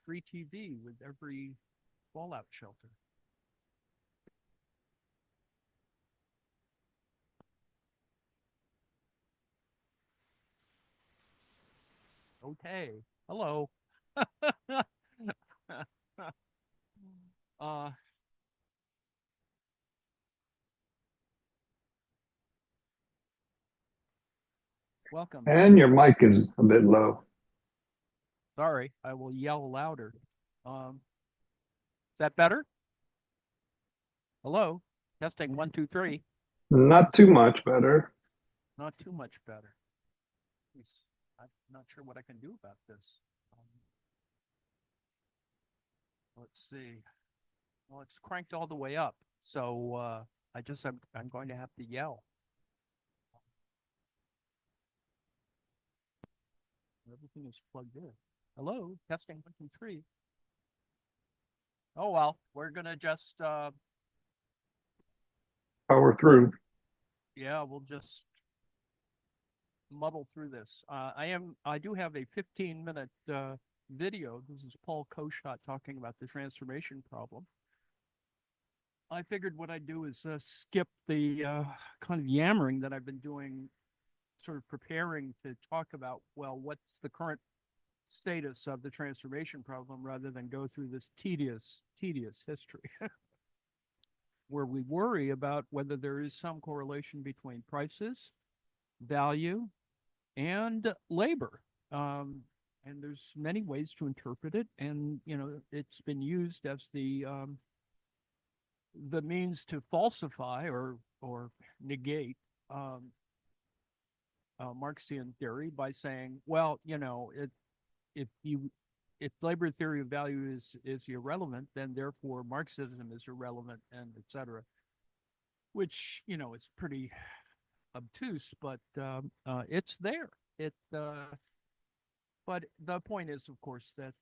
free TV with every fallout shelter. Okay. Hello. uh, welcome. And your mic is a bit low. Sorry, I will yell louder. Is that better? Hello. Testing 1, 2, 3. Not too much better. Not too much better. I'm not sure what I can do about this. Let's see. Well, it's cranked all the way up, so I'm going to have to yell. Everything is plugged in. Hello, testing 1, 2, 3. Oh well, we're gonna just Power through. yeah, we'll just muddle through this. I do have a 15-minute video. This is Paul Koschott talking about the transformation problem. I figured what I'd do is skip the kind of yammering that I've been doing, sort of preparing to talk about, well, what's the current status of the transformation problem, rather than go through this tedious history where we worry about whether there is some correlation between prices, value, and labor. And there's many ways to interpret it, and it's been used as the means to falsify or negate Marxian theory by saying, well, if labor theory of value is irrelevant, then therefore Marxism is irrelevant, and et cetera, which is pretty obtuse, but it's there. But the point is, of course, that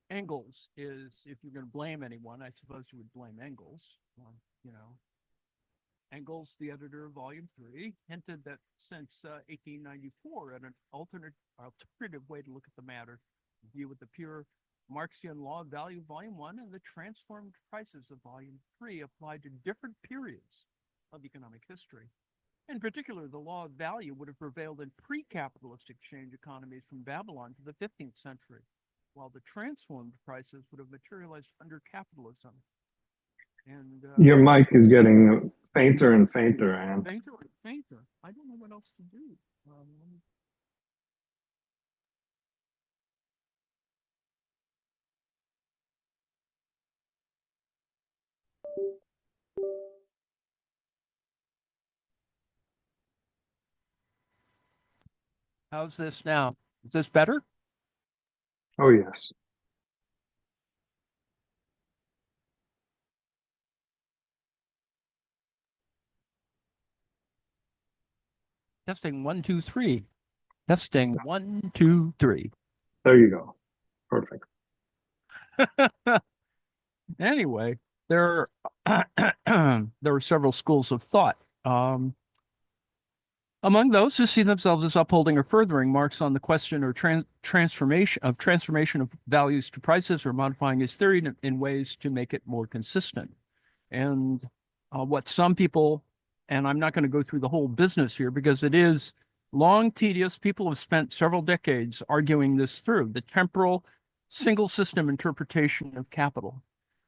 Engels is, if you're going to blame anyone, I suppose you would blame Engels. Engels, the editor of Volume 3, hinted that since 1894, an alternative way to look at the matter, view with the pure Marxian law of value, Volume 1, and the transformed prices of Volume 3 applied to different periods of economic history. In particular, the law of value would have prevailed in pre-capitalist exchange economies from Babylon to the 15th century, while the transformed prices would have materialized under capitalism. And your mic is getting fainter and fainter, and fainter and fainter. I don't know what else to do. How's this now? Is this better? oh yes. Testing 1, 2, 3. Testing 1, 2, 3. There you go. Perfect. Anyway, there are several schools of thought. Among those who see themselves as upholding or furthering Marx on the question or transformation of values to prices, or modifying his theory in ways to make it more consistent. And what some people, and I'm not going to go through the whole business here because it is long, tedious. People have spent several decades arguing this through. The temporal single system interpretation of capital,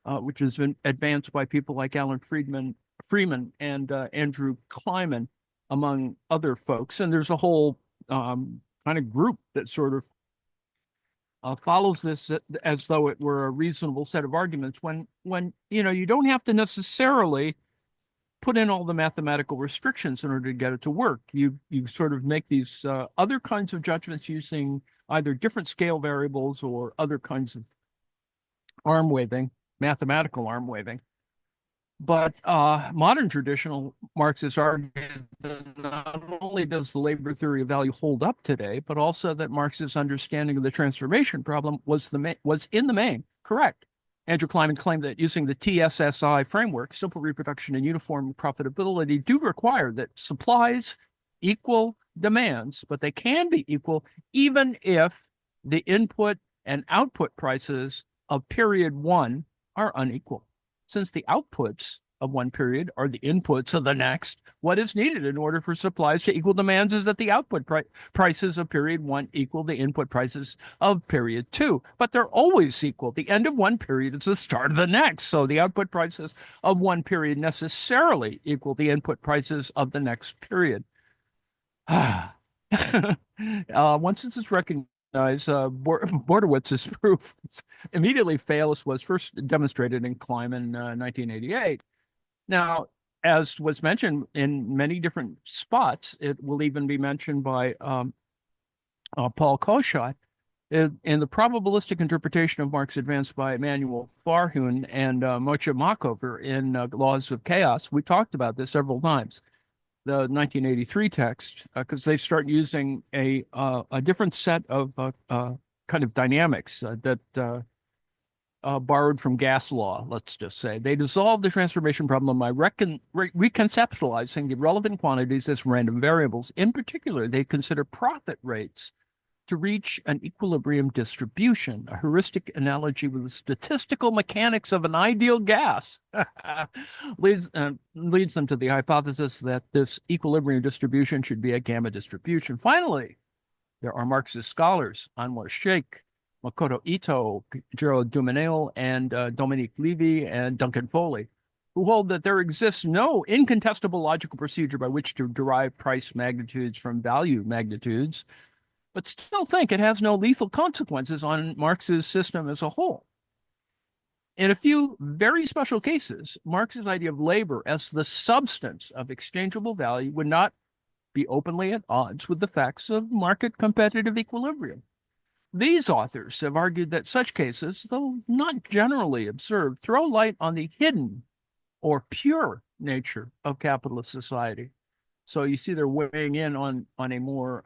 which has been advanced by people like Alan Freeman and Andrew Kleiman, among other folks. And there's a whole kind of group that sort of follows this as though it were a reasonable set of arguments, when you don't have to necessarily put in all the mathematical restrictions in order to get it to work. You sort of make these other kinds of judgments using either different scale variables or other kinds of arm waving, mathematical arm waving. But modern traditional Marxists argue that not only does the labor theory of value hold up today, but also that Marx's understanding of the transformation problem was in the main correct. Andrew Kleiman claimed that using the TSSI framework, simple reproduction and uniform profitability do require that supplies equal demands, but they can be equal even if the input and output prices of period one are unequal. Since the outputs of one period are the inputs of the next, what is needed in order for supplies to equal demands is that the output prices of period one equal the input prices of period two. But they're always equal. The end of one period is the start of the next. So the output prices of one period necessarily equal the input prices of the next period. Once this is recognized, Bordewitz's proof immediately fails was first demonstrated in Klein in 1988. Now, as was mentioned in many different spots, it will even be mentioned by Paul Koschott in the probabilistic interpretation of Marx advanced by Emanuel Farhun and Moshe Machover in Laws of Chaos. We talked about this several times. The 1983 text, because they start using a different set of kind of dynamics that borrowed from gas law, let's just say. They dissolve the transformation problem by reconceptualizing the relevant quantities as random variables. In particular, they consider profit rates to reach an equilibrium distribution, a heuristic analogy with the statistical mechanics of an ideal gas, leads them to the hypothesis that this equilibrium distribution should be a gamma distribution. Finally, there are Marxist scholars, Anwar Sheikh, Makoto Ito, Gerald Dumenil, and Dominique Levy and Duncan Foley, who hold that there exists no incontestable logical procedure by which to derive price magnitudes from value magnitudes, but still think it has no lethal consequences on Marx's system as a whole. In a few very special cases, Marx's idea of labor as the substance of exchangeable value would not be openly at odds with the facts of market competitive equilibrium. These authors have argued that such cases, though not generally observed, throw light on the hidden or pure nature of capitalist society. So you see they're weighing in on a more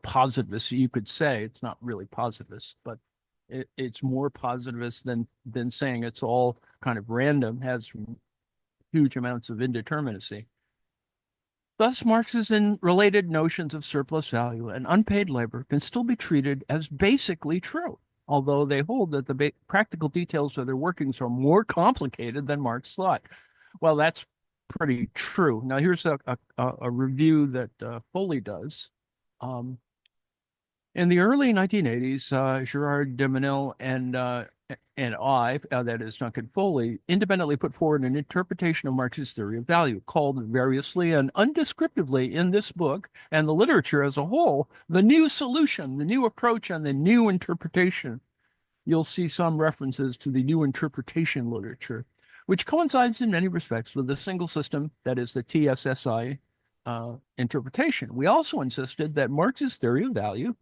positivist, you could say. It's not really positivist, but it's more positivist than saying it's all kind of random, has huge amounts of indeterminacy. Thus, Marx's and related notions of surplus value and unpaid labor can still be treated as basically true, although they hold that the practical details of their workings are more complicated than Marx thought. Well, that's pretty true. Now, here's a review that Foley does. In the early 1980s, Gerard Dumenil and I, that is Duncan Foley, independently put forward an interpretation of Marx's theory of value, called variously and undescriptively in this book and the literature as a whole, the new solution, the new approach, and the new interpretation. You'll see some references to the new interpretation literature, which coincides in many respects with the single system, that is the TSSI interpretation. We also insisted that Marx's theory of value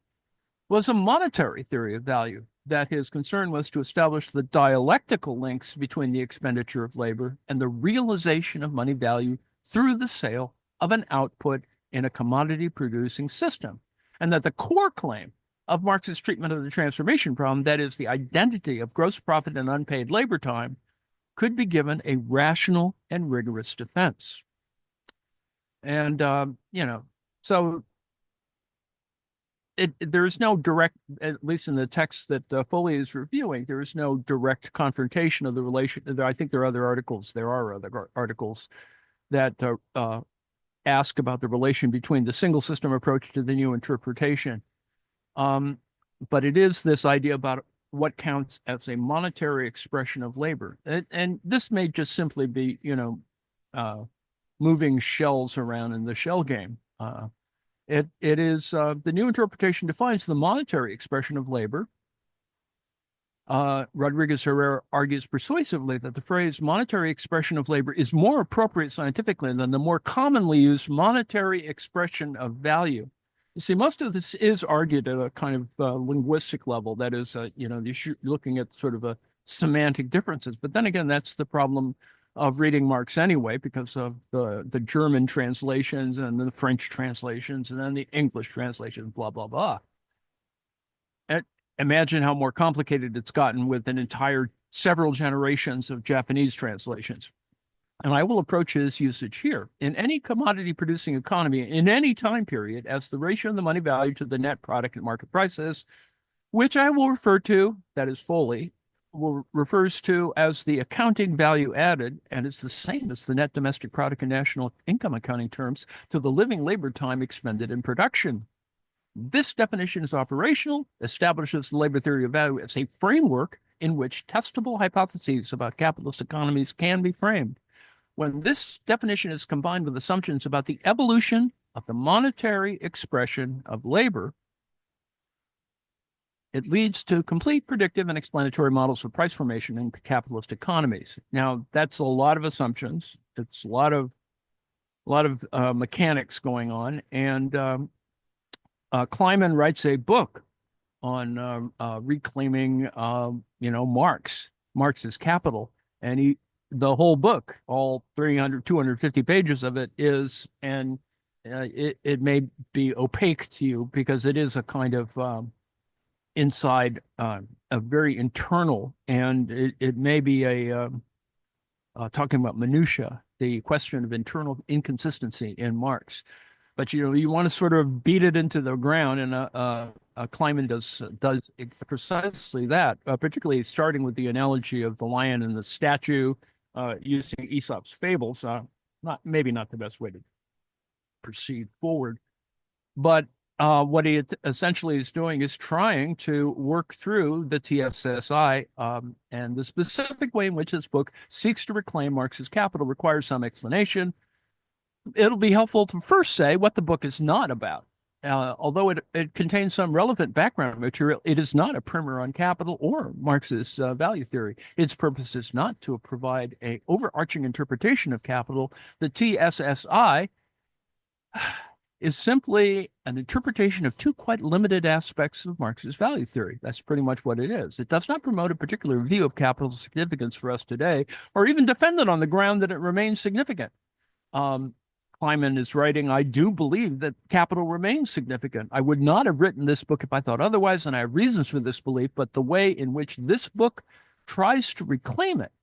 was a monetary theory of value, that his concern was to establish the dialectical links between the expenditure of labor and the realization of money value through the sale of an output in a commodity-producing system, and that the core claim of Marx's treatment of the transformation problem, that is, the identity of gross profit and unpaid labor time, could be given a rational and rigorous defense. And, so there's no direct, at least in the text that Foley is reviewing, there is no direct confrontation of the relation. I think there are other articles. There are other articles that ask about the relation between the single system approach to the new interpretation. But it is this idea about what counts as a monetary expression of labor. And this may just simply be, moving shells around in the shell game. It is the new interpretation defines the monetary expression of labor. Rodriguez Herrera argues persuasively that the phrase monetary expression of labor is more appropriate scientifically than the more commonly used monetary expression of value. You see, most of this is argued at a kind of linguistic level. That is, you're looking at sort of semantic differences. But then again, that's the problem of reading Marx anyway, because of the German translations and the French translations and then the English translations, blah, blah, blah. And imagine how more complicated it's gotten with an entire several generations of Japanese translations. And I will approach his usage here. In any commodity producing economy, in any time period, as the ratio of the money value to the net product at market prices, which I will refer to, that is fully, refers to as the accounting value added, and it's the same as the net domestic product and national income accounting terms, to the living labor time expended in production. This definition is operational, establishes the labor theory of value as a framework in which testable hypotheses about capitalist economies can be framed. When this definition is combined with assumptions about the evolution of the monetary expression of labor, it leads to complete predictive and explanatory models of price formation in capitalist economies. Now, that's a lot of assumptions. It's a lot of mechanics going on. And Kleiman writes a book on reclaiming, Marx's Capital, and the whole book, all 250 pages of it is, and it may be opaque to you because it is a kind of inside, a very internal, and it may be talking about minutia, the question of internal inconsistency in Marx. But you want to sort of beat it into the ground, and Kleiman does precisely that, particularly starting with the analogy of the lion and the statue, using Aesop's fables. Maybe not the best way to proceed forward, but what he essentially is doing is trying to work through the TSSI, and the specific way in which this book seeks to reclaim Marx's Capital requires some explanation. It'll be helpful to first say what the book is not about. Although it contains some relevant background material, it is not a primer on capital or Marx's value theory. Its purpose is not to provide an overarching interpretation of capital. The TSSI is simply an interpretation of two quite limited aspects of Marx's value theory. That's pretty much what it is. It does not promote a particular view of capital's significance for us today, or even defend it on the ground that it remains significant. Kleiman is writing, I do believe that capital remains significant. I would not have written this book if I thought otherwise, and I have reasons for this belief, but the way in which this book tries to reclaim it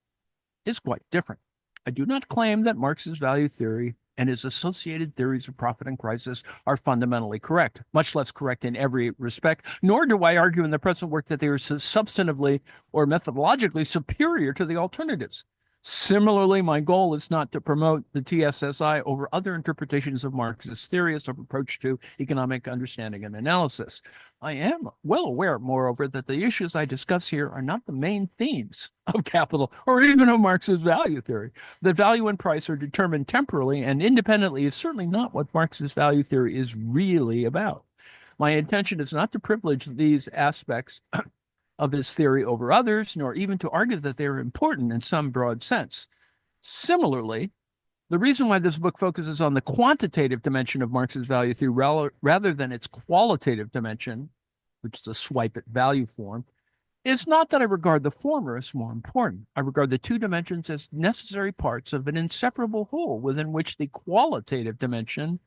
is quite different. I do not claim that Marx's value theory and his associated theories of profit and crisis are fundamentally correct, much less correct in every respect, nor do I argue in the present work that they are substantively or methodologically superior to the alternatives. Similarly, my goal is not to promote the TSSI over other interpretations of Marx's theories of approach to economic understanding and analysis. I am well aware, moreover, that the issues I discuss here are not the main themes of capital or even of Marx's value theory. That value and price are determined temporally and independently is certainly not what Marx's value theory is really about. My intention is not to privilege these aspects of his theory over others, nor even to argue that they are important in some broad sense. Similarly, the reason why this book focuses on the quantitative dimension of Marx's value theory rather than its qualitative dimension, which is a swipe at value form, is not that I regard the former as more important. I regard the two dimensions as necessary parts of an inseparable whole within which the qualitative dimension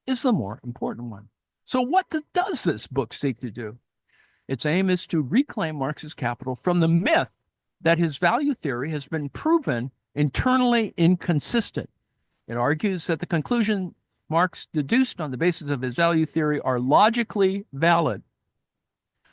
is the more important one. So what does this book seek to do? Its aim is to reclaim Marx's Capital from the myth that his value theory has been proven internally inconsistent. It argues that the conclusion Marx deduced on the basis of his value theory are logically valid.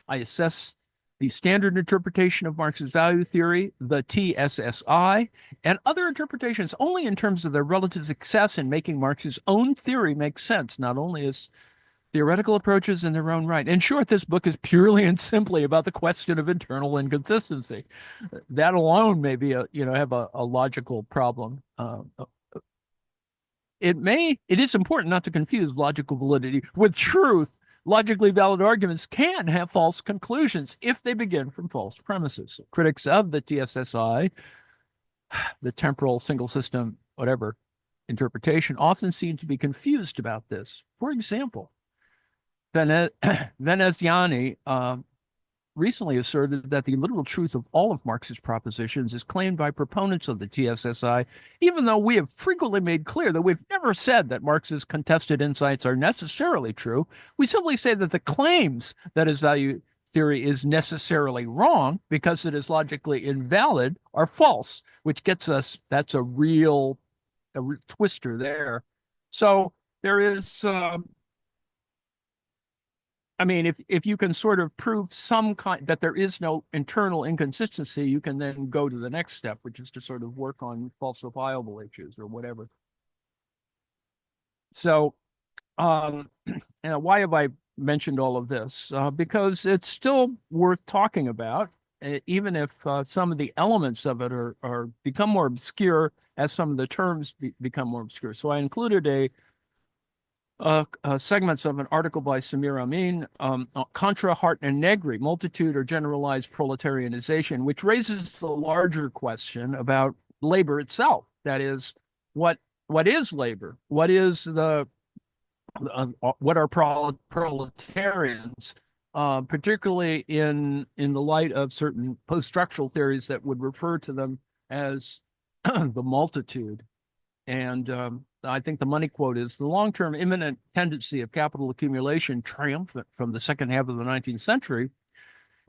I assess the standard interpretation of Marx's value theory, the TSSI, and other interpretations only in terms of their relative success in making Marx's own theory make sense, not only as theoretical approaches in their own right. In short, this book is purely and simply about the question of internal inconsistency. That alone may be have a logical problem. It is important not to confuse logical validity with truth. Logically valid arguments can have false conclusions if they begin from false premises. Critics of the TSSI, the temporal single system, whatever interpretation, often seem to be confused about this. For example, Veneziani recently asserted that the literal truth of all of Marx's propositions is claimed by proponents of the TSSI, even though we have frequently made clear that we've never said that Marx's contested insights are necessarily true. We simply say that the claims that his value theory is necessarily wrong because it is logically invalid are false, which gets us, that's a real twister there. So there is, I mean, if you can sort of prove some kind that there is no internal inconsistency, you can then go to the next step, which is to sort of work on falsifiable issues or whatever. So, why have I mentioned all of this? Because it's still worth talking about, even if some of the elements of it are become more obscure as some of the terms become more obscure. So I included segments of an article by Samir Amin, Contra, Hart, and Negri, Multitude or Generalized Proletarianization, which raises the larger question about labor itself. That is, what is labor? What is what are proletarians, particularly in the light of certain post-structural theories that would refer to them as the multitude. And I think the money quote is, the long-term imminent tendency of capital accumulation, triumphant from the second half of the 19th century,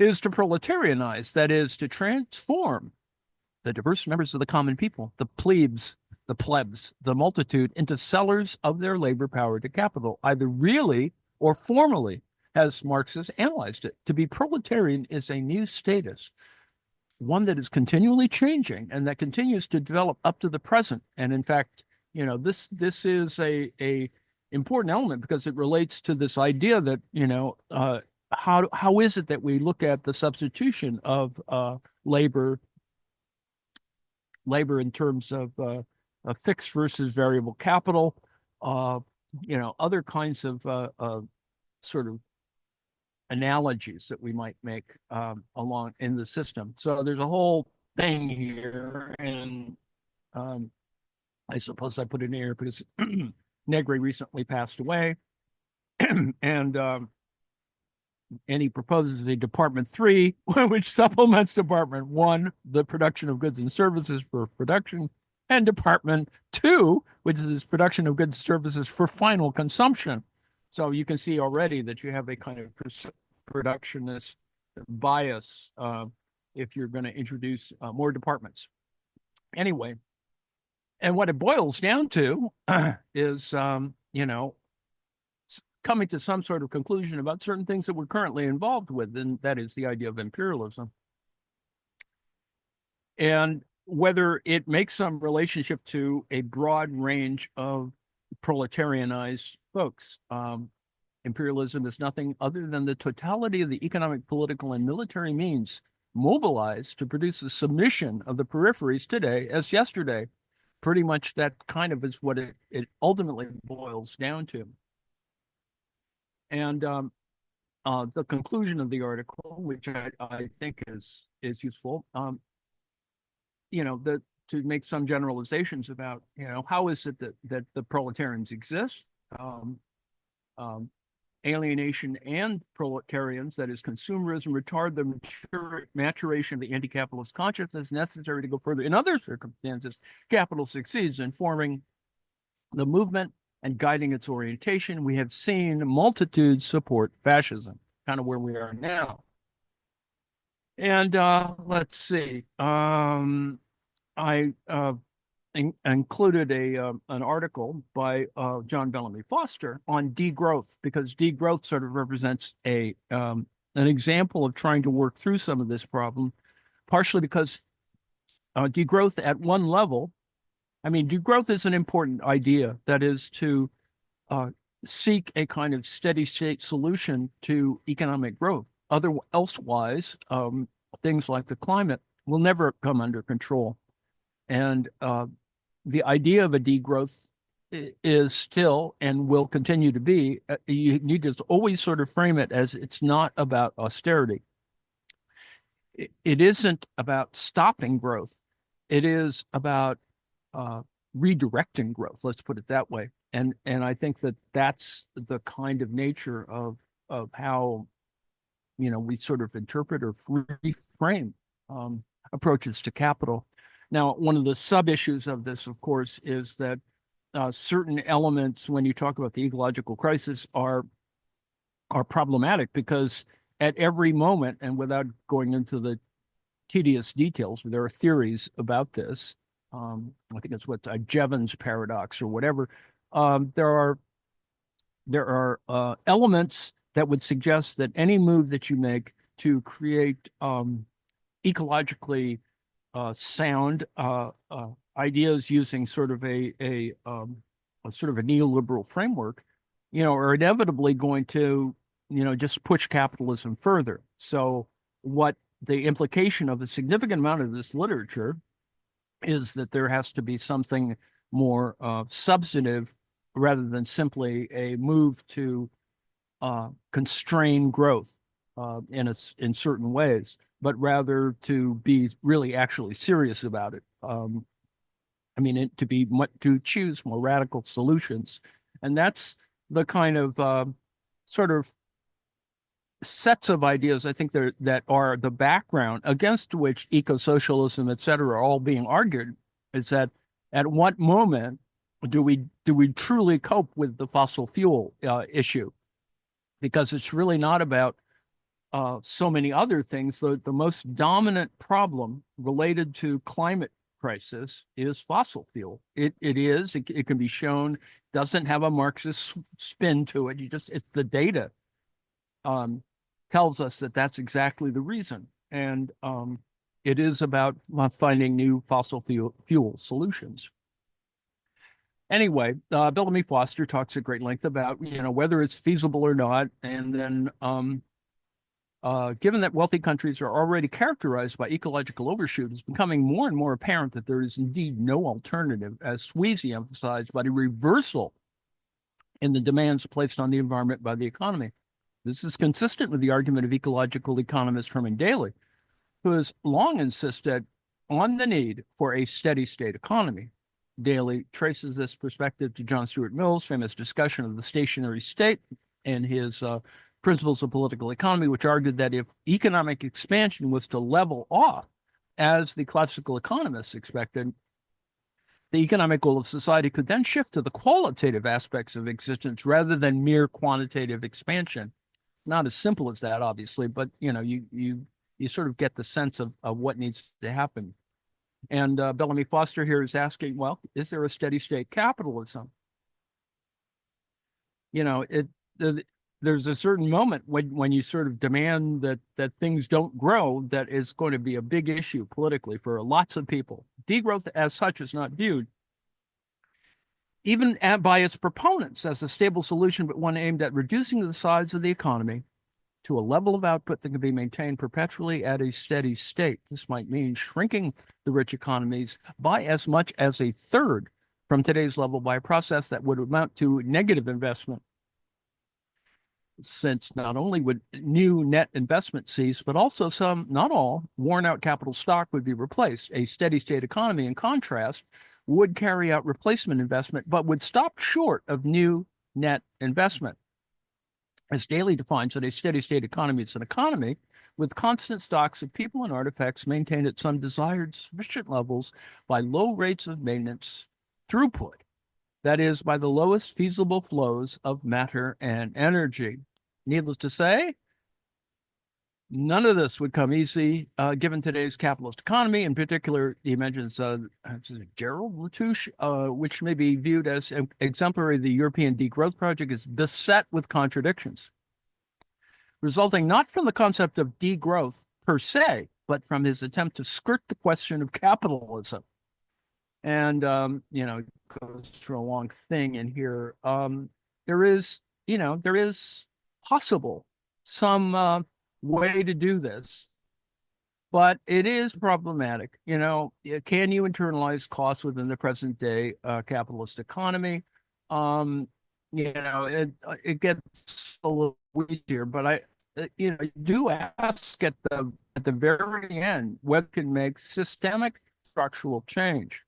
is to proletarianize, that is, to transform the diverse members of the common people, the plebes, the multitude, into sellers of their labor power to capital, either really or formally, as Marx has analyzed it. To be proletarian is a new status, one that is continually changing and that continues to develop up to the present. And in fact, this is a important element because it relates to this idea that, how is it that we look at the substitution of labor in terms of fixed versus variable capital, other kinds of sort of analogies that we might make along in the system. So there's a whole thing here, and I suppose I put it in here because Negri recently passed away, and he proposes a Department 3, which supplements Department 1, the production of goods and services for production, and Department 2, which is production of goods and services for final consumption. So you can see already that you have a kind of productionist bias if you're going to introduce more departments. Anyway, and what it boils down to is, coming to some sort of conclusion about certain things that we're currently involved with, and that is the idea of imperialism. And whether it makes some relationship to a broad range of proletarianized folks. Imperialism is nothing other than the totality of the economic, political, and military means mobilized to produce the submission of the peripheries today as yesterday. Pretty much that kind of is what it ultimately boils down to. And the conclusion of the article, which I think is useful, to make some generalizations about, how is it that the proletarians exist? Alienation and proletarians, that is consumerism, retard the maturation of the anti-capitalist consciousness necessary to go further. In other circumstances, capital succeeds in forming the movement and guiding its orientation. We have seen multitudes support fascism, kind of where we are now. And let's see. I included an article by John Bellamy Foster on degrowth, because degrowth sort of represents an example of trying to work through some of this problem, partially because degrowth at one level, degrowth is an important idea, that is to seek a kind of steady state solution to economic growth. Elsewise, things like the climate will never come under control. And the idea of a degrowth is still and will continue to be, you need to always sort of frame it as it's not about austerity. It isn't about stopping growth. It is about redirecting growth, let's put it that way. And I think that that's the kind of nature of how, we sort of interpret or reframe approaches to capital. Now, one of the sub-issues of this, of course, is that certain elements, when you talk about the ecological crisis, are problematic because at every moment, and without going into the tedious details, there are theories about this. I think it's what Jevons paradox or whatever. There are elements that would suggest that any move that you make to create ecologically sound ideas using sort of a sort of a neoliberal framework, are inevitably going to, just push capitalism further. So what the implication of a significant amount of this literature is that there has to be something more substantive rather than simply a move to constrain growth in certain ways, but rather to be really actually serious about it. To choose more radical solutions, and that's the kind of sort of sets of ideas I think that are the background against which eco-socialism, et cetera, are all being argued. Is that at what moment do we truly cope with the fossil fuel issue? Because it's really not about so many other things. The most dominant problem related to climate crisis is fossil fuel. It can be shown, doesn't have a Marxist spin to it. It's the data tells us that that's exactly the reason. And it is about finding new fossil fuel solutions. Anyway, Bellamy Foster talks at great length about, whether it's feasible or not. And then given that wealthy countries are already characterized by ecological overshoot, it's becoming more and more apparent that there is indeed no alternative, as Sweezy emphasized, but a reversal in the demands placed on the environment by the economy. This is consistent with the argument of ecological economist Herman Daly, who has long insisted on the need for a steady state economy. Daly traces this perspective to John Stuart Mill's famous discussion of the stationary state and his Principles of Political Economy, which argued that if economic expansion was to level off, as the classical economists expected, the economic goal of society could then shift to the qualitative aspects of existence rather than mere quantitative expansion. Not as simple as that, obviously, but you sort of get the sense of what needs to happen. And Bellamy Foster here is asking, well, is there a steady state capitalism? There's a certain moment when you sort of demand that things don't grow, that is going to be a big issue politically for lots of people. Degrowth as such is not viewed, even by its proponents, as a stable solution, but one aimed at reducing the size of the economy to a level of output that can be maintained perpetually at a steady state. This might mean shrinking the rich economies by as much as a third from today's level by a process that would amount to negative investment, since not only would new net investment cease, but also some, not all, worn out capital stock would be replaced. A steady state economy, in contrast, would carry out replacement investment, but would stop short of new net investment. As Daly defines it, a steady state economy is an economy with constant stocks of people and artifacts maintained at some desired sufficient levels by low rates of maintenance throughput. That is, by the lowest feasible flows of matter and energy. Needless to say, none of this would come easy given today's capitalist economy. In particular, he mentions Gerald Latouche, which may be viewed as exemplary. The European degrowth project is beset with contradictions, resulting not from the concept of degrowth per se, but from his attempt to skirt the question of capitalism. And, goes through a long thing in here. There is possible some way to do this, but it is problematic. Can you internalize costs within the present day capitalist economy? It gets a little weird, but I do ask at the very end whether it can make systemic structural change.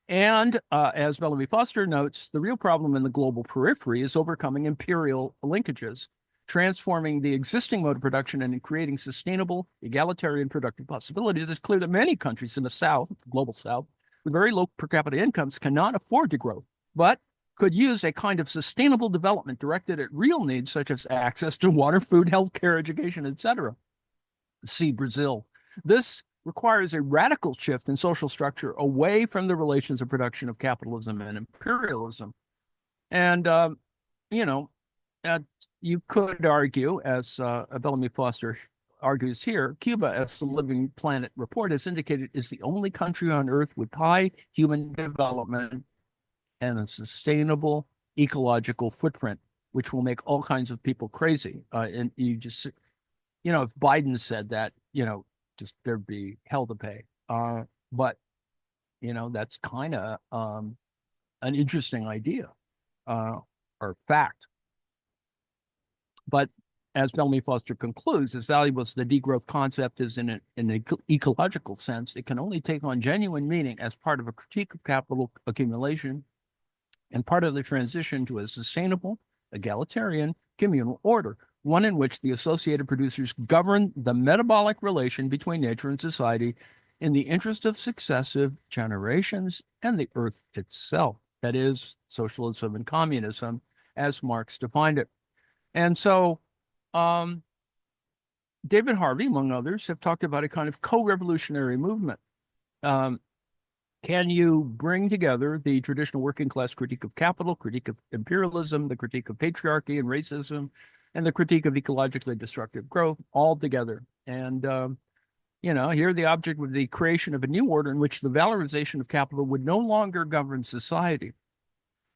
And as Bellamy Foster notes, the real problem in the global periphery is overcoming imperial linkages, transforming the existing mode of production and creating sustainable, egalitarian productive possibilities. It's clear that many countries in the South, global South, with very low per capita incomes cannot afford to grow. But could use a kind of sustainable development directed at real needs such as access to water, food, healthcare, education, etc. See Brazil. This requires a radical shift in social structure away from the relations of production of capitalism and imperialism. And, you know, you could argue, as Bellamy Foster argues here, Cuba, as the Living Planet report has indicated, is the only country on Earth with high human development and a sustainable ecological footprint, which will make all kinds of people crazy. And you just, if Biden said that, just there'd be hell to pay. But, that's kind of an interesting idea or fact. But as Bellamy Foster concludes, as valuable as the degrowth concept is in an ecological sense, it can only take on genuine meaning as part of a critique of capital accumulation and part of the transition to a sustainable, egalitarian, communal order, one in which the associated producers govern the metabolic relation between nature and society in the interest of successive generations and the earth itself. That is, socialism and communism, as Marx defined it. And so David Harvey, among others, have talked about a kind of co-revolutionary movement. Can you bring together the traditional working class critique of capital, critique of imperialism, the critique of patriarchy and racism, and the critique of ecologically destructive growth all together? And, here the object would be the creation of a new order in which the valorization of capital would no longer govern society.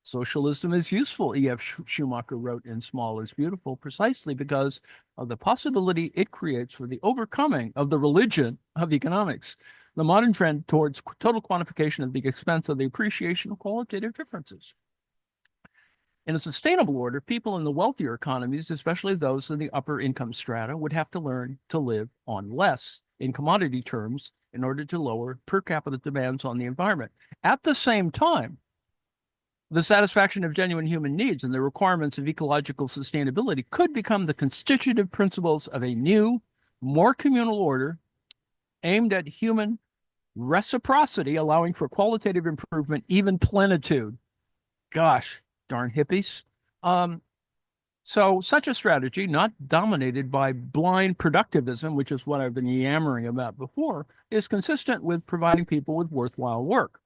Socialism is useful, E.F. Schumacher wrote in Small is Beautiful, precisely because of the possibility it creates for the overcoming of the religion of economics, the modern trend towards total quantification at the expense of the appreciation of qualitative differences. In a sustainable order, people in the wealthier economies, especially those in the upper income strata, would have to learn to live on less in commodity terms in order to lower per capita demands on the environment. At the same time, the satisfaction of genuine human needs and the requirements of ecological sustainability could become the constitutive principles of a new, more communal order aimed at human reciprocity, allowing for qualitative improvement, even plenitude. Gosh, darn hippies. So such a strategy, not dominated by blind productivism, which is what I've been yammering about before, is consistent with providing people with worthwhile work.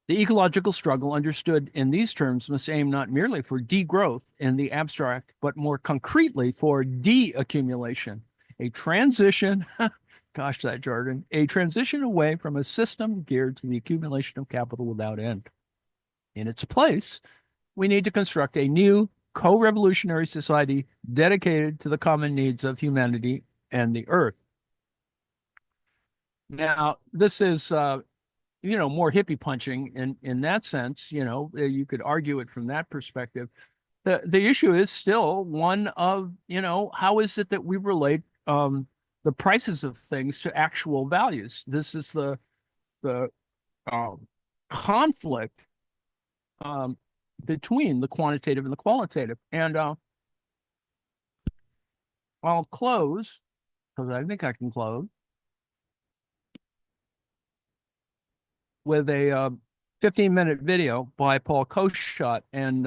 The ecological struggle understood in these terms must aim not merely for degrowth in the abstract, but more concretely for de-accumulation, a transition, gosh, that jargon, a transition away from a system geared to the accumulation of capital without end. In its place, we need to construct a new co-revolutionary society dedicated to the common needs of humanity and the earth. Now, this is more hippie punching in that sense. You could argue it from that perspective. The issue is still one of, how is it that we relate the prices of things to actual values? This is the conflict between the quantitative and the qualitative. And I'll close, because I think I can close, with a 15-minute video by Paul Koschott. And,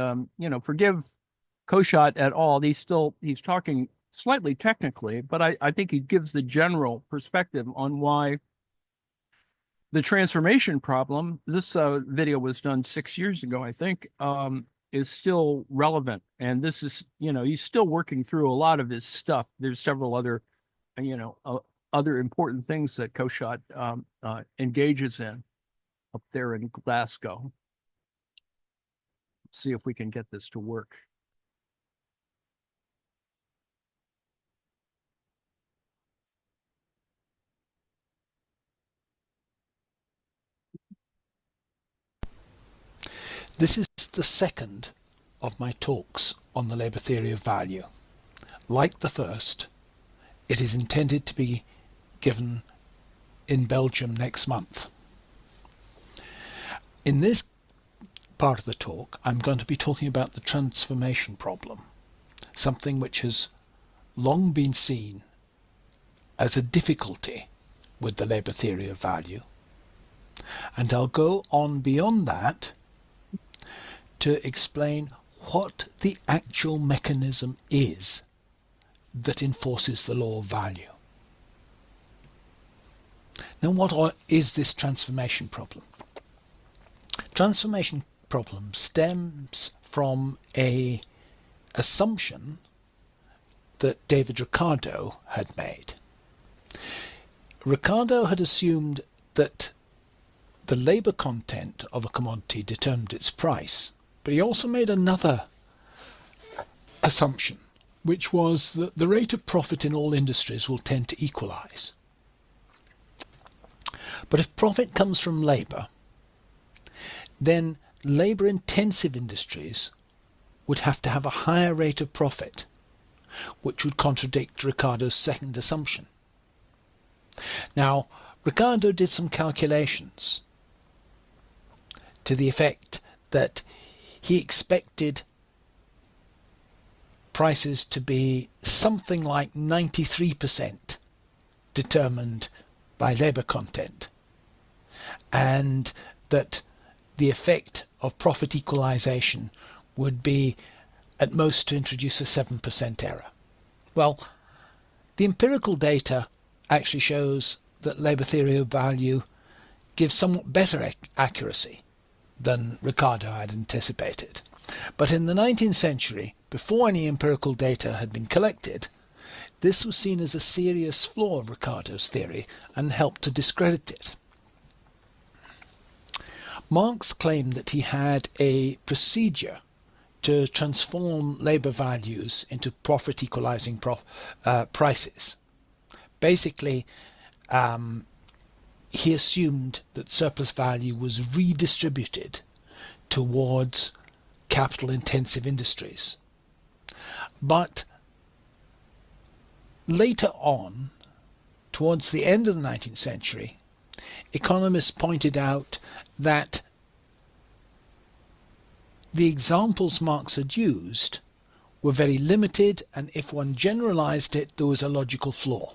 forgive Koschott et al. He's talking slightly technically, but I think he gives the general perspective on why the transformation problem, this video was done 6 years ago, I think, is still relevant. And this is, he's still working through a lot of his stuff. There's several other, other important things that Koschott engages in up there in Glasgow. Let's see if we can get this to work. This is the second of my talks on the labour theory of value. Like the first, it is intended to be given in Belgium next month. In this part of the talk, I'm going to be talking about the transformation problem, something which has long been seen as a difficulty with the labour theory of value. And I'll go on beyond that to explain what the actual mechanism is that enforces the law of value. Now, what is this transformation problem? Transformation problem stems from an assumption that David Ricardo had made. Ricardo had assumed that the labour content of a commodity determined its price, but he also made another assumption, which was that the rate of profit in all industries will tend to equalise. But if profit comes from labour, then labour-intensive industries would have to have a higher rate of profit, which would contradict Ricardo's second assumption. Now, Ricardo did some calculations to the effect that he expected prices to be something like 93% determined by labour content, and that the effect of profit equalisation would be at most to introduce a 7% error. Well, the empirical data actually shows that labour theory of value gives somewhat better accuracy than Ricardo had anticipated. But in the 19th century, before any empirical data had been collected, this was seen as a serious flaw of Ricardo's theory and helped to discredit it. Marx claimed that he had a procedure to transform labour values into profit equalising prices. Basically, he assumed that surplus value was redistributed towards capital-intensive industries. But later on, towards the end of the 19th century, economists pointed out that the examples Marx had used were very limited, and if one generalized it, there was a logical flaw.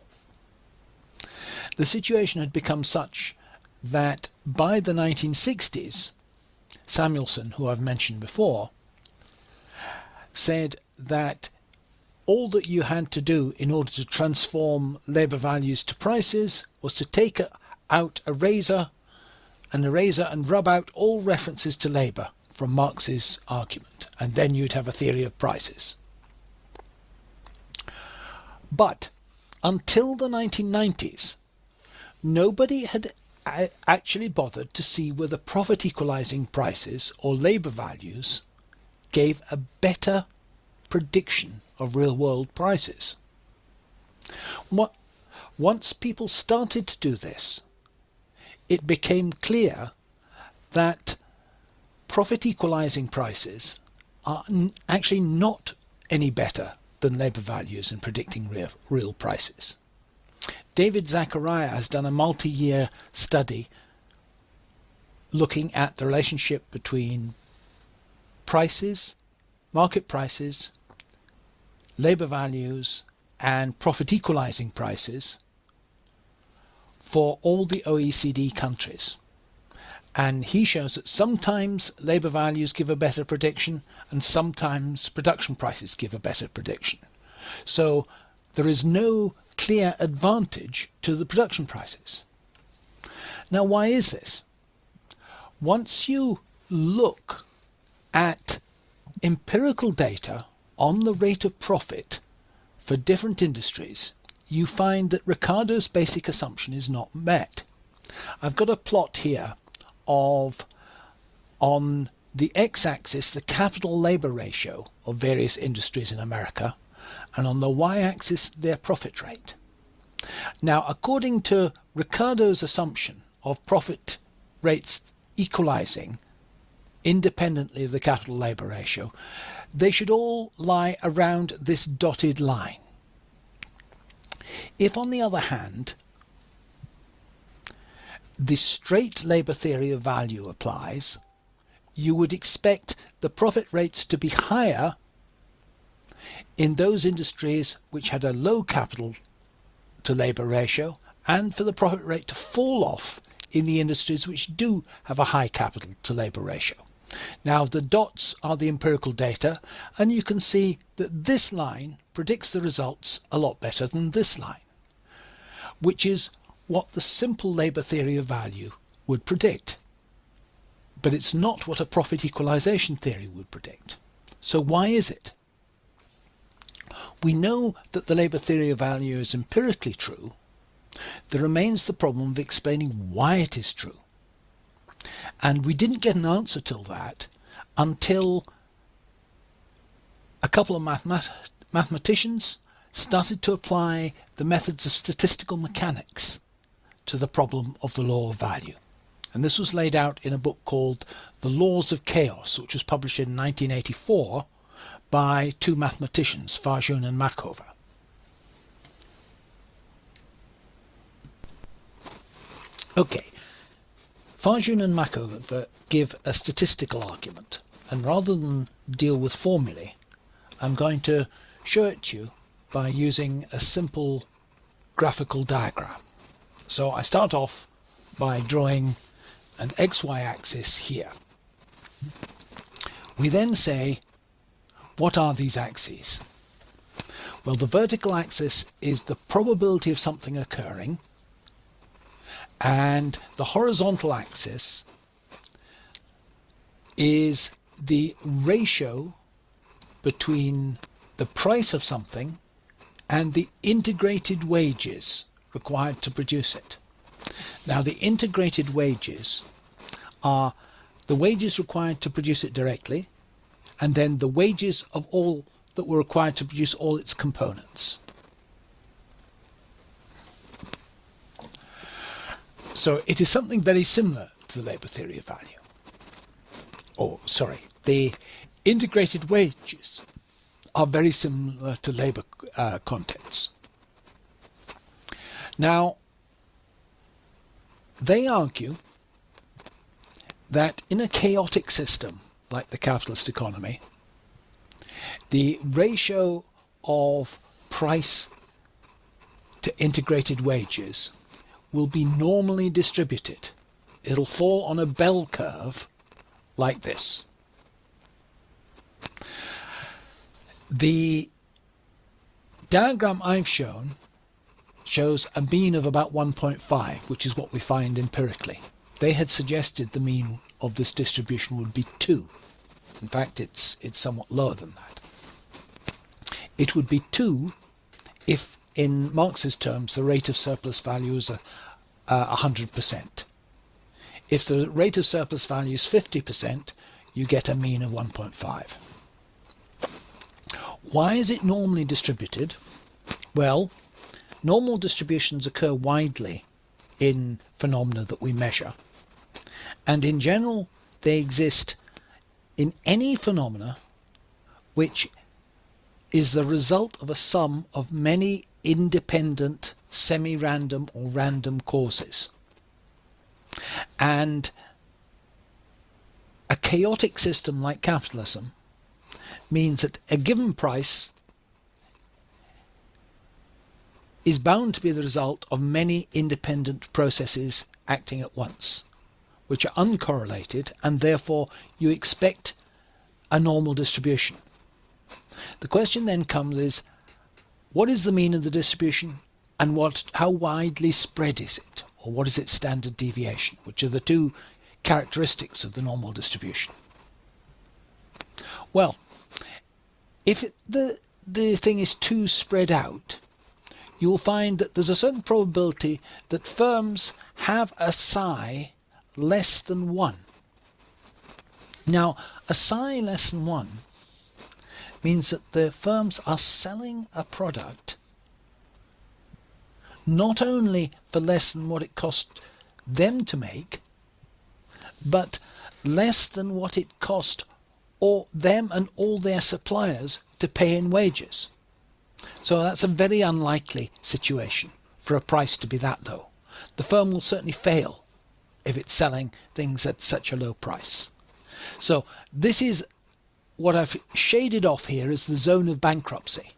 The situation had become such that by the 1960s, Samuelson, who I've mentioned before, said that all that you had to do in order to transform labour values to prices was to take out an eraser and rub out all references to labour from Marx's argument, and then you'd have a theory of prices. But until the 1990s, nobody had actually bothered to see whether profit equalising prices or labour values gave a better prediction of real-world prices. Once people started to do this, it became clear that profit equalising prices are actually not any better than labour values in predicting real prices. David Zachariah has done a multi-year study looking at the relationship between prices, market prices, labour values and profit equalising prices for all the OECD countries. And he shows that sometimes labour values give a better prediction and sometimes production prices give a better prediction. So there is no clear advantage to the production prices. Now, why is this? Once you look at empirical data on the rate of profit for different industries, you find that Ricardo's basic assumption is not met. I've got a plot here of, on the x-axis, the capital labour ratio of various industries in America, and on the y-axis, their profit rate. Now, according to Ricardo's assumption of profit rates equalising independently of the capital labour ratio, they should all lie around this dotted line. If, on the other hand, the straight labour theory of value applies, you would expect the profit rates to be higher in those industries which had a low capital to labour ratio, and for the profit rate to fall off in the industries which do have a high capital to labour ratio. Now the dots are the empirical data, and you can see that this line predicts the results a lot better than this line, which is what the simple labour theory of value would predict. But it's not what a profit equalisation theory would predict. So why is it? We know that the labour theory of value is empirically true. There remains the problem of explaining why it is true. And we didn't get an answer till that until a couple of mathematicians started to apply the methods of statistical mechanics to the problem of the law of value. And this was laid out in a book called The Laws of Chaos, which was published in 1984 by two mathematicians, Farjun and Markova. Okay, Farjun and Markova give a statistical argument, and rather than deal with formulae, I'm going to show it to you by using a simple graphical diagram. So I start off by drawing an XY axis here. We then say, what are these axes? Well, the vertical axis is the probability of something occurring, and the horizontal axis is the ratio between the price of something and the integrated wages required to produce it. Now, the integrated wages are the wages required to produce it directly, and then the wages of all that were required to produce all its components. So it is something very similar to the labour theory of value. The integrated wages are very similar to labour contents. Now, they argue that in a chaotic system like the capitalist economy, the ratio of price to integrated wages will be normally distributed. It'll fall on a bell curve like this. The diagram I've shown shows a mean of about 1.5, which is what we find empirically. They had suggested the mean of this distribution would be 2. In fact, it's somewhat lower than that. It would be 2 if, in Marx's terms, the rate of surplus value is 100%. If the rate of surplus value is 50%, you get a mean of 1.5. Why is it normally distributed? Well, normal distributions occur widely in phenomena that we measure, and in general they exist in any phenomena which is the result of a sum of many independent, semi-random or random causes. And a chaotic system like capitalism means that a given price is bound to be the result of many independent processes acting at once, which are uncorrelated, and therefore you expect a normal distribution. The question then comes is, what is the mean of the distribution, and how widely spread is it, or what is its standard deviation, which are the two characteristics of the normal distribution? Well, if the thing is too spread out, you will find that there's a certain probability that firms have a psi less than 1. Now, a psi less than 1 means that the firms are selling a product not only for less than what it cost them to make, but less than what it cost them and all their suppliers to pay in wages. So that's a very unlikely situation for a price to be that low. The firm will certainly fail if it's selling things at such a low price. So this is what I've shaded off here as the zone of bankruptcy.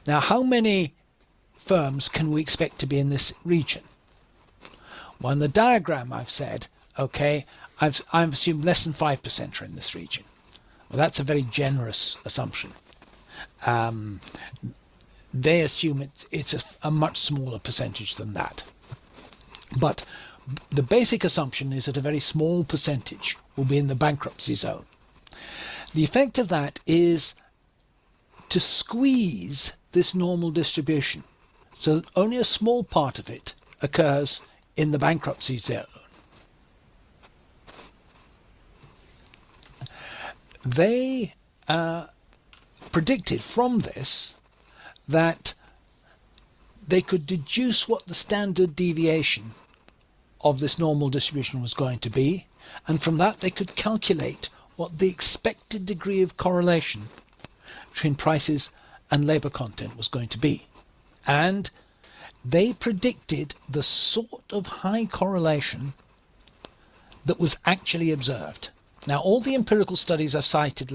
Now, how many firms can we expect to be in this region? Well, in the diagram I've said Okay, I've assumed less than 5% are in this region. Well, that's a very generous assumption. They assume it's a much smaller percentage than that. But the basic assumption is that a very small percentage will be in the bankruptcy zone. The effect of that is to squeeze this normal distribution so that only a small part of it occurs in the bankruptcy zone. They predicted from this that they could deduce what the standard deviation of this normal distribution was going to be, and from that they could calculate what the expected degree of correlation between prices and labour content was going to be. And they predicted the sort of high correlation that was actually observed. Now, all the empirical studies I've cited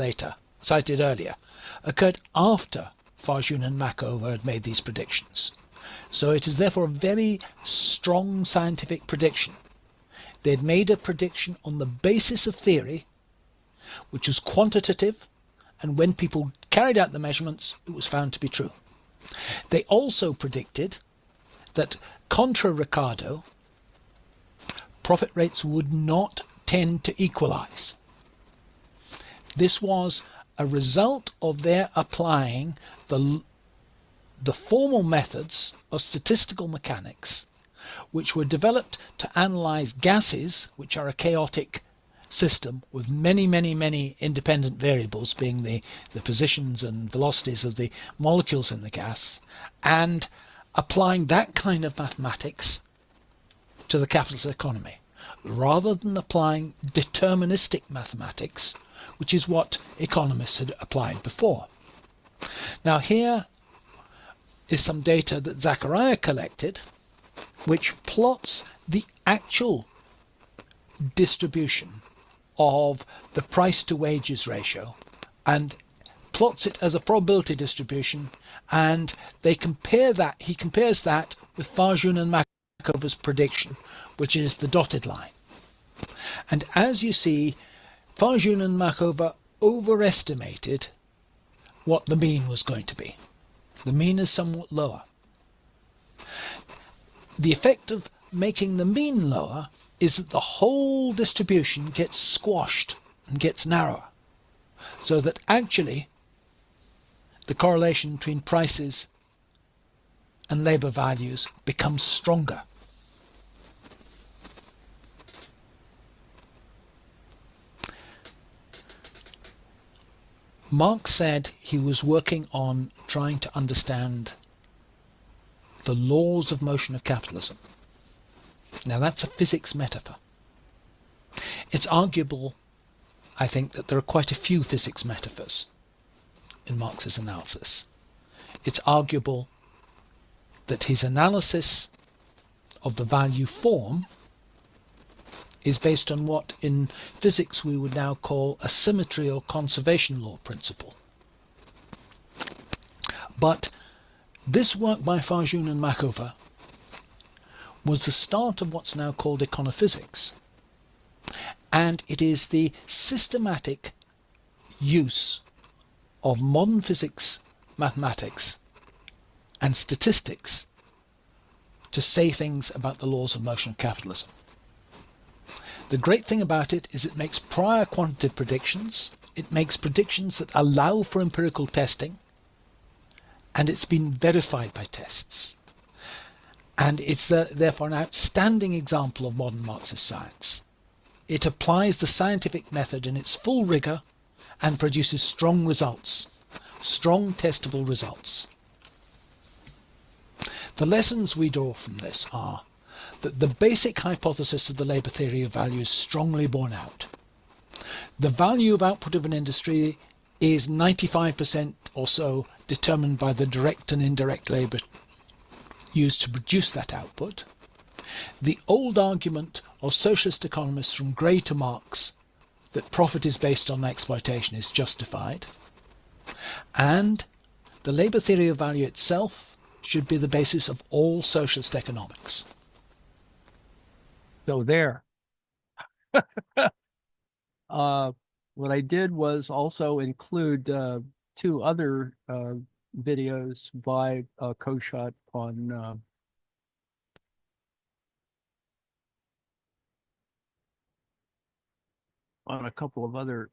earlier, occurred after Farjun and Machover had made these predictions. So it is therefore a very strong scientific prediction. They'd made a prediction on the basis of theory, which was quantitative, and when people carried out the measurements, it was found to be true. They also predicted that, contra Ricardo, profit rates would not tend to equalize. This was a result of their applying the formal methods of statistical mechanics, which were developed to analyze gases, which are a chaotic system with many, many, many independent variables, being the positions and velocities of the molecules in the gas, and applying that kind of mathematics to the capitalist economy, rather than applying deterministic mathematics, which is what economists had applied before. Now, here is some data that Zachariah collected, which plots the actual distribution of the price to wages ratio and plots it as a probability distribution, and he compares that with Farjun and Machover's prediction, which is the dotted line. And as you see, Farjun and Machover overestimated what the mean was going to be. The mean is somewhat lower. The effect of making the mean lower is that the whole distribution gets squashed and gets narrower, so that actually the correlation between prices and labour values becomes stronger. Marx said he was working on trying to understand the laws of motion of capitalism. Now, that's a physics metaphor. It's arguable, I think, that there are quite a few physics metaphors in Marx's analysis. It's arguable that his analysis of the value form is based on what in physics we would now call a symmetry or conservation law principle. But this work by Farjun and Machover was the start of what's now called econophysics, and it is the systematic use of modern physics, mathematics and statistics to say things about the laws of motion of capitalism. The great thing about it is it makes prior quantitative predictions, it makes predictions that allow for empirical testing, and it's been verified by tests. And it's therefore an outstanding example of modern Marxist science. It applies the scientific method in its full rigour and produces strong results, strong testable results. The lessons we draw from this are that the basic hypothesis of the labour theory of value is strongly borne out. The value of output of an industry is 95% or so determined by the direct and indirect labour used to produce that output. The old argument of socialist economists from Gray to Marx that profit is based on exploitation is justified, and the labour theory of value itself should be the basis of all socialist economics. So there, What I did was also include two other videos by Cont'd on a couple of other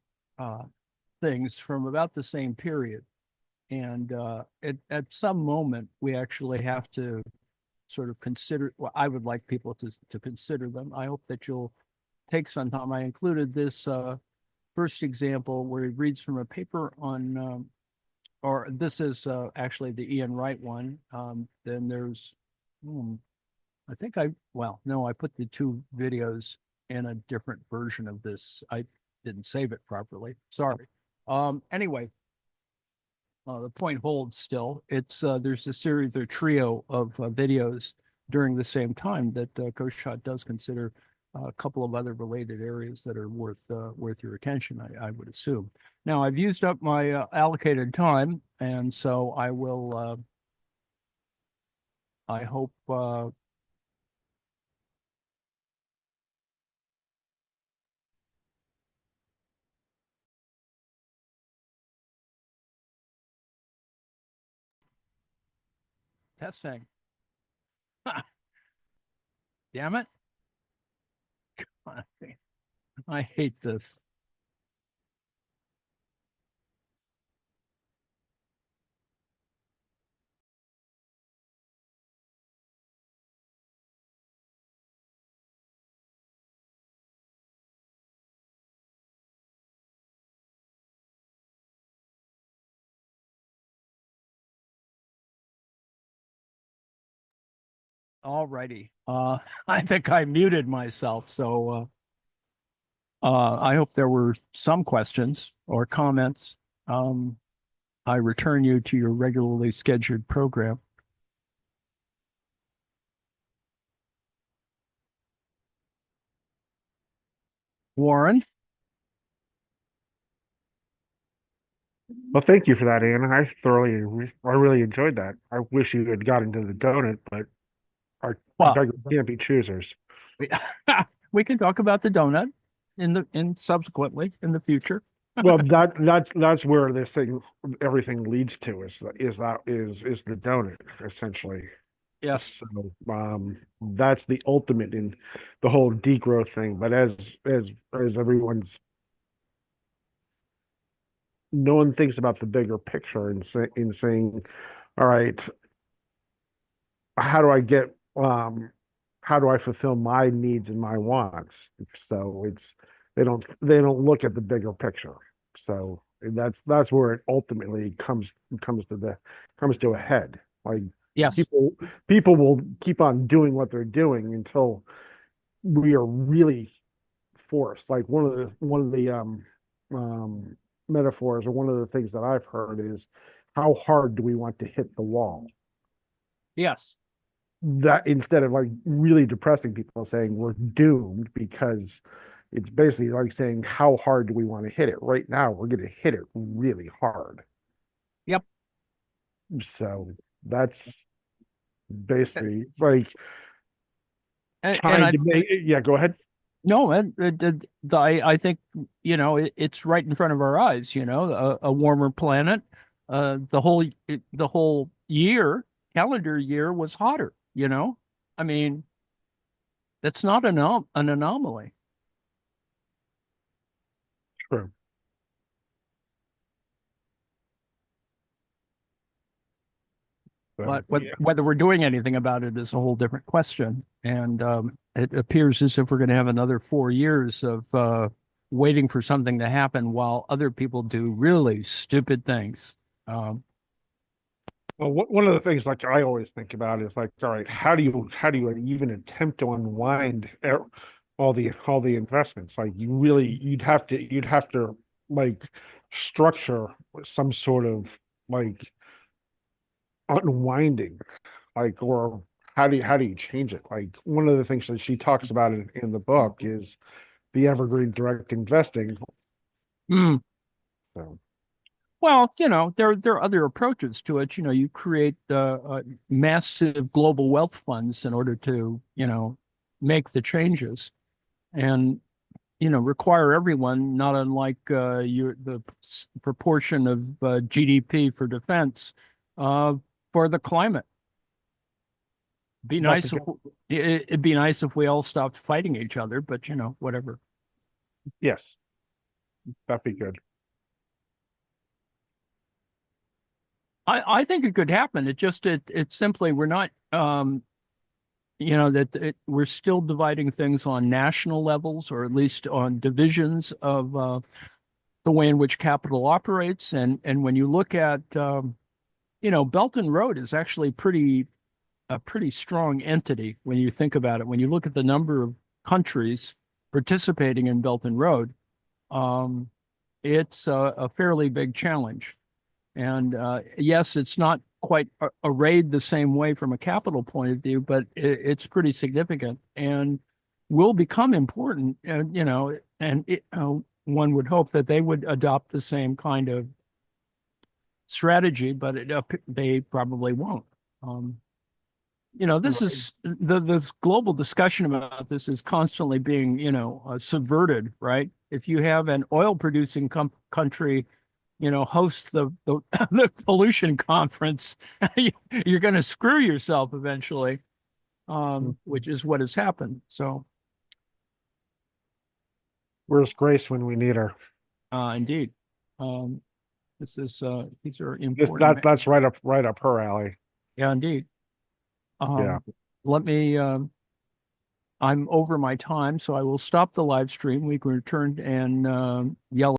things from about the same period. And at some moment, we actually have to sort of consider, well, I would like people to consider them. I hope that you'll take some time. I included this first example where he reads from a paper on, or this is actually the Ian Wright one. Then there's, I think well, no, I put the two videos in a different version of this. I didn't save it properly. Sorry. Anyway, the point holds still. It's there's a series or trio of videos during the same time that Cont'd does consider a couple of other related areas that are worth your attention, I would assume. Now, I've used up my allocated time, and so I will, I hope testing. Damn it. I hate this. All righty. I think I muted myself, so I hope there were some questions or comments. I return you to your regularly scheduled program. Warren? Well, thank you for that, Ian. I really enjoyed that. I wish you had got into the donut, but our Well, beggars can't be choosers. we can talk about the donut subsequently in the future. Well, that's where everything leads to is the donut essentially. Yes. So that's the ultimate in the whole degrowth thing. But as no one thinks about the bigger picture in saying, all right, how do I fulfill my needs and my wants? So they don't look at the bigger picture. So that's where it ultimately comes to a head. Like Yes. people will keep on doing what they're doing until we are really forced. Like one of the metaphors, or one of the things that I've heard is, how hard do we want to hit the wall? Yes. That instead of like really depressing people, saying we're doomed, because it's basically like saying, how hard do we want to hit it? Right now, we're going to hit it really hard. Yep. So that's basically like yeah, go ahead. No, I think, it's right in front of our eyes, a warmer planet. The whole calendar year was hotter, I mean, that's not an anomaly. True. But whether we're doing anything about it is a whole different question. And it appears as if we're going to have another 4 years of waiting for something to happen while other people do really stupid things. Well, one of the things like I always think about is like, all right, how do you even attempt to unwind all the investments? Like you'd have to like structure some sort of like unwinding, like, or how do you change it? Like one of the things that she talks about in the book is the evergreen direct investing. Mm. So. Well, there are other approaches to it. You create massive global wealth funds in order to, make the changes. And require everyone, not unlike the proportion of GDP for defense for the climate. Be That's nice if it'd be nice if we all stopped fighting each other, but whatever. Yes, that'd be good. I think it could happen. It's simply we're not we're still dividing things on national levels, or at least on divisions of the way in which capital operates. And when you look at Belt and Road is actually a pretty strong entity when you think about it. When you look at the number of countries participating in Belt and Road, it's a fairly big challenge. And yes, it's not quite arrayed the same way from a capital point of view, but it's pretty significant and will become important. One would hope that they would adopt the same kind of strategy, but they probably won't. This is this global discussion about this is constantly being, subverted, right? If you have an oil producing country, hosts the the pollution conference, you're going to screw yourself eventually, which is what has happened. So, Where's Grace when we need her? indeed, these are important. That's right up her alley. Yeah, indeed. Yeah. Let me. I'm over my time, so I will stop the live stream. We can return and yell